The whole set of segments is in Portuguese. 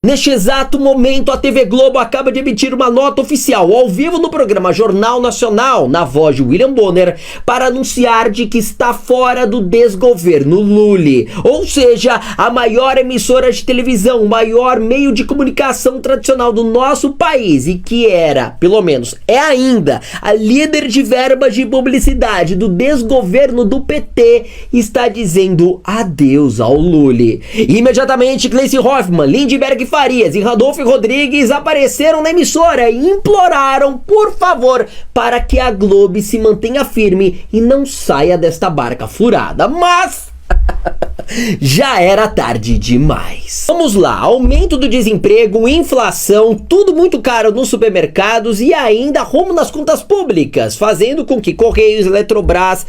Neste exato momento, a TV Globo acaba de emitir uma nota oficial ao vivo no programa Jornal Nacional, na voz de William Bonner, para anunciar de que está fora do desgoverno Lula. Ou seja, a maior emissora de televisão, o maior meio de comunicação tradicional do nosso país e que era, pelo menos é ainda, a líder de verbas de publicidade do desgoverno do PT, está dizendo adeus ao Lula. Imediatamente, Gleisi Hoffmann, Lindbergh Farias e Randolfo Rodrigues apareceram na emissora e imploraram, por favor, para que a Globo se mantenha firme e não saia desta barca furada. Mas já era tarde demais. Vamos lá, aumento do desemprego, inflação, tudo muito caro nos supermercados e ainda rumo nas contas públicas, fazendo com que Correios, Eletrobras,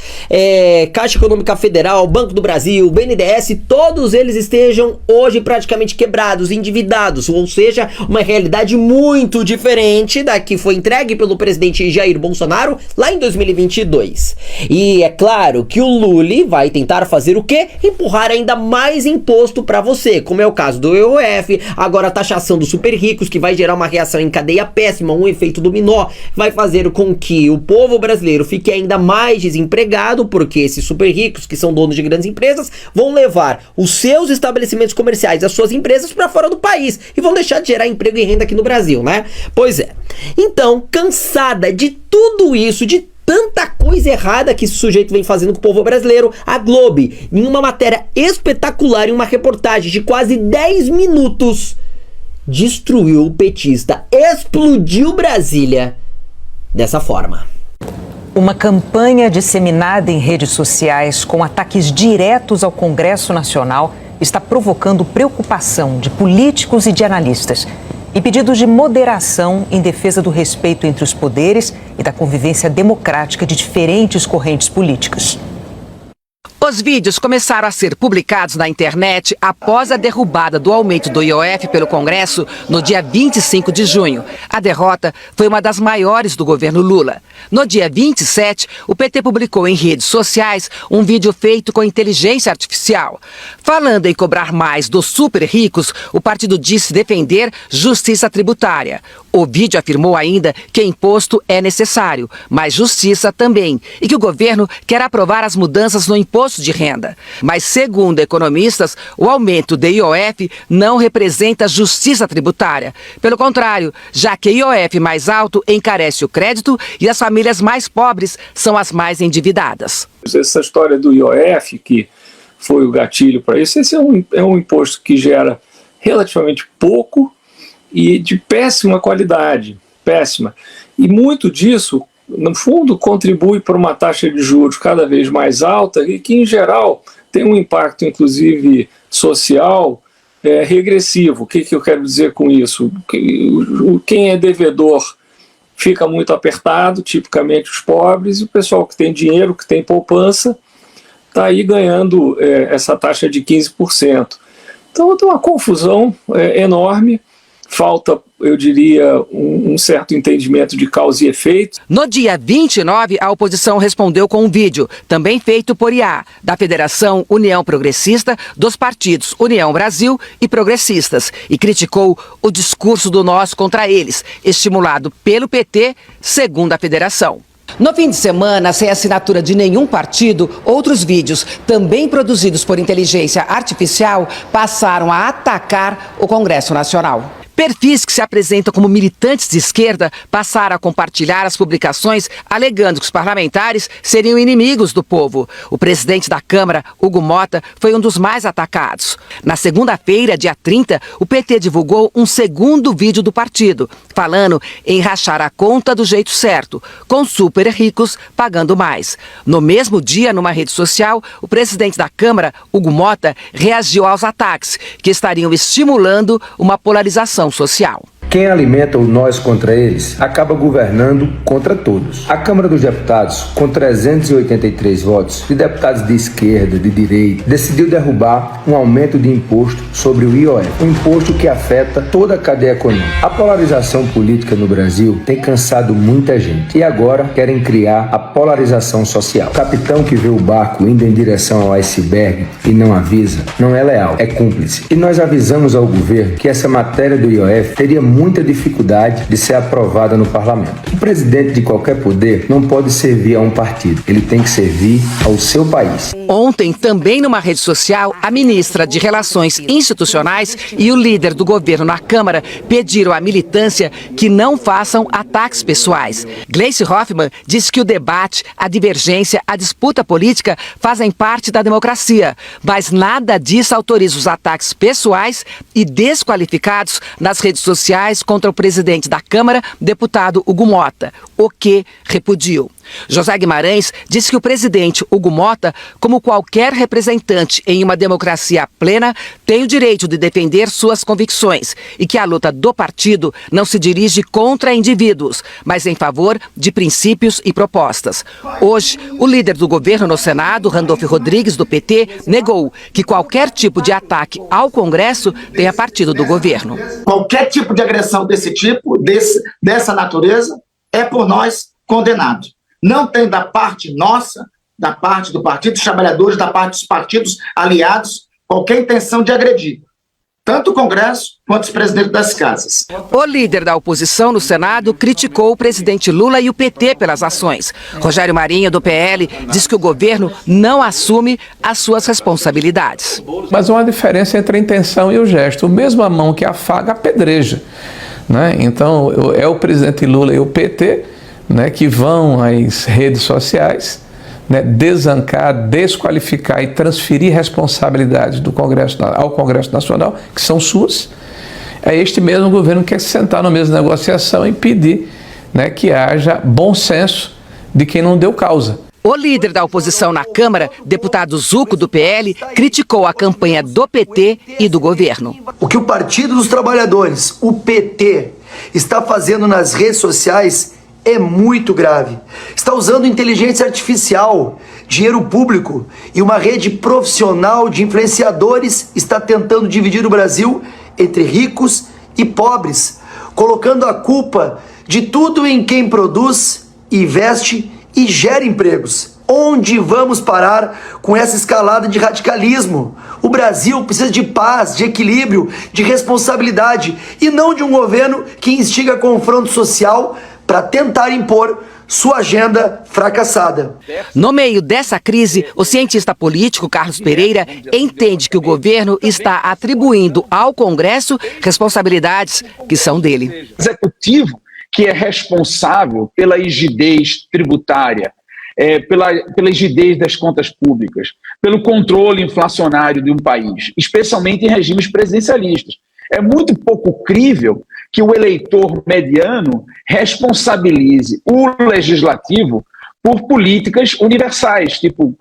Caixa Econômica Federal, Banco do Brasil, BNDES, todos eles estejam hoje praticamente quebrados, endividados, ou seja, uma realidade muito diferente da que foi entregue pelo presidente Jair Bolsonaro lá em 2022. E é claro que o Lula vai tentar fazer o quê? Empurrar ainda mais imposto para você, como é o caso do IOF, agora a taxação dos super ricos, que vai gerar uma reação em cadeia péssima, um efeito dominó, vai fazer com que o povo brasileiro fique ainda mais desempregado, porque esses super ricos, que são donos de grandes empresas, vão levar os seus estabelecimentos comerciais, as suas empresas para fora do país, e vão deixar de gerar emprego e renda aqui no Brasil, né? Pois é. Então, cansada de tudo isso, de tanta coisa errada que esse sujeito vem fazendo com o povo brasileiro, a Globo, em uma matéria espetacular, em uma reportagem de quase 10 minutos, destruiu o petista, explodiu Brasília dessa forma. Uma campanha disseminada em redes sociais com ataques diretos ao Congresso Nacional está provocando preocupação de políticos e de analistas e pedidos de moderação em defesa do respeito entre os poderes e da convivência democrática de diferentes correntes políticas. Os vídeos começaram a ser publicados na internet após a derrubada do aumento do IOF pelo Congresso no dia 25 de junho. A derrota foi uma das maiores do governo Lula. No dia 27, o PT publicou em redes sociais um vídeo feito com inteligência artificial. Falando em cobrar mais dos super ricos, o partido disse defender justiça tributária. O vídeo afirmou ainda que imposto é necessário, mas justiça também, e que o governo quer aprovar as mudanças no imposto de renda. Mas, segundo economistas, o aumento do IOF não representa justiça tributária. Pelo contrário, já que o IOF mais alto encarece o crédito e as famílias mais pobres são as mais endividadas. Essa história do IOF, que foi o gatilho para isso, esse é um imposto que gera relativamente pouco e de péssima qualidade, péssima. E muito disso, no fundo, contribui para uma taxa de juros cada vez mais alta e que, em geral, tem um impacto, inclusive, social regressivo. O que eu quero dizer com isso? Quem é devedor fica muito apertado, tipicamente os pobres, e o pessoal que tem dinheiro, que tem poupança, está aí ganhando essa taxa de 15%. Então, tem uma confusão enorme. Falta, eu diria, um certo entendimento de causa e efeito. No dia 29, a oposição respondeu com um vídeo, também feito por IA, da Federação União Progressista, dos partidos União Brasil e Progressistas, e criticou o discurso do nós contra eles, estimulado pelo PT, segundo a federação. No fim de semana, sem assinatura de nenhum partido, outros vídeos, também produzidos por inteligência artificial, passaram a atacar o Congresso Nacional. Perfis que se apresentam como militantes de esquerda passaram a compartilhar as publicações alegando que os parlamentares seriam inimigos do povo. O presidente da Câmara, Hugo Mota, foi um dos mais atacados. Na segunda-feira, dia 30, o PT divulgou um segundo vídeo do partido, falando em rachar a conta do jeito certo, com super ricos pagando mais. No mesmo dia, numa rede social, o presidente da Câmara, Hugo Mota, reagiu aos ataques, que estariam estimulando uma polarização social. Quem alimenta o nós contra eles acaba governando contra todos. A Câmara dos Deputados, com 383 votos de deputados de esquerda, de direita, decidiu derrubar um aumento de imposto sobre o IOF, um imposto que afeta toda a cadeia econômica. A polarização política no Brasil tem cansado muita gente e agora querem criar a polarização social. O capitão que vê o barco indo em direção ao iceberg e não avisa, não é leal, é cúmplice. E nós avisamos ao governo que essa matéria do IOF teria muita dificuldade de ser aprovada no parlamento. O presidente de qualquer poder não pode servir a um partido, ele tem que servir ao seu país. Ontem, também numa rede social, a ministra de Relações Institucionais e o líder do governo na Câmara pediram à militância que não façam ataques pessoais. Gleice Hoffmann disse que o debate, a divergência, a disputa política fazem parte da democracia, mas nada disso autoriza os ataques pessoais e desqualificados nas redes sociais contra o presidente da Câmara, deputado Hugo Mota, o que repudiou. José Guimarães disse que o presidente Hugo Mota, como qualquer representante em uma democracia plena, tem o direito de defender suas convicções e que a luta do partido não se dirige contra indivíduos, mas em favor de princípios e propostas. Hoje, o líder do governo no Senado, Randolph Rodrigues, do PT, negou que qualquer tipo de ataque ao Congresso tenha partido do governo. Qualquer tipo de agressão desse tipo, dessa natureza, é por nós condenado. Não tem da parte nossa, da parte do Partido dos Trabalhadores, da parte dos partidos aliados, qualquer intenção de agredir tanto o Congresso quanto os presidentes das casas. O líder da oposição no Senado criticou o presidente Lula e o PT pelas ações. Rogério Marinho, do PL, diz que o governo não assume as suas responsabilidades. Mas há uma diferença entre a intenção e o gesto. Mesmo a mão que afaga, apedreja, né? Então, é o presidente Lula e o PT, né, que vão às redes sociais, né, desancar, desqualificar e transferir responsabilidades do Congresso ao Congresso Nacional, que são suas. É este mesmo governo que quer se sentar na mesa de negociação e pedir, né, que haja bom senso de quem não deu causa. O líder da oposição na Câmara, deputado Zucco, do PL, criticou a campanha do PT e do governo. O que o Partido dos Trabalhadores, o PT, está fazendo nas redes sociais é muito grave. Está usando inteligência artificial, dinheiro público e uma rede profissional de influenciadores está tentando dividir o Brasil entre ricos e pobres, colocando a culpa de tudo em quem produz, investe e gera empregos. Onde vamos parar com essa escalada de radicalismo? O Brasil precisa de paz, de equilíbrio, de responsabilidade e não de um governo que instiga confronto social para tentar impor sua agenda fracassada. No meio dessa crise, o cientista político Carlos Pereira entende que o governo está atribuindo ao Congresso responsabilidades que são dele. O executivo que é responsável pela rigidez tributária, pela rigidez das contas públicas, pelo controle inflacionário de um país, especialmente em regimes presidencialistas. É muito pouco crível que o eleitor mediano responsabilize o legislativo por políticas universais, tipo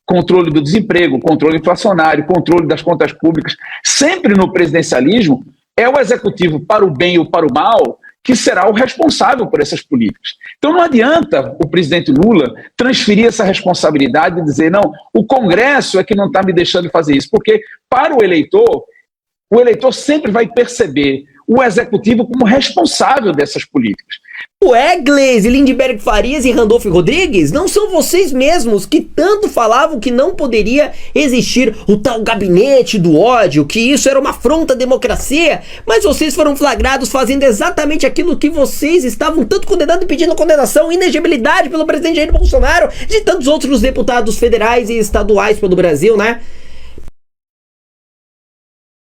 controle do desemprego, controle inflacionário, controle das contas públicas. Sempre no presidencialismo, é o executivo, para o bem ou para o mal, que será o responsável por essas políticas. Então não adianta o presidente Lula transferir essa responsabilidade e dizer, não, o Congresso é que não está me deixando fazer isso, porque para o eleitor sempre vai perceber o executivo como responsável dessas políticas. Ué, Gleice, Lindbergh Farias e Randolph Rodrigues, não são vocês mesmos que tanto falavam que não poderia existir o tal gabinete do ódio, que isso era uma afronta à democracia, mas vocês foram flagrados fazendo exatamente aquilo que vocês estavam tanto condenando e pedindo condenação, inegibilidade pelo presidente Jair Bolsonaro, de tantos outros deputados federais e estaduais pelo Brasil, né?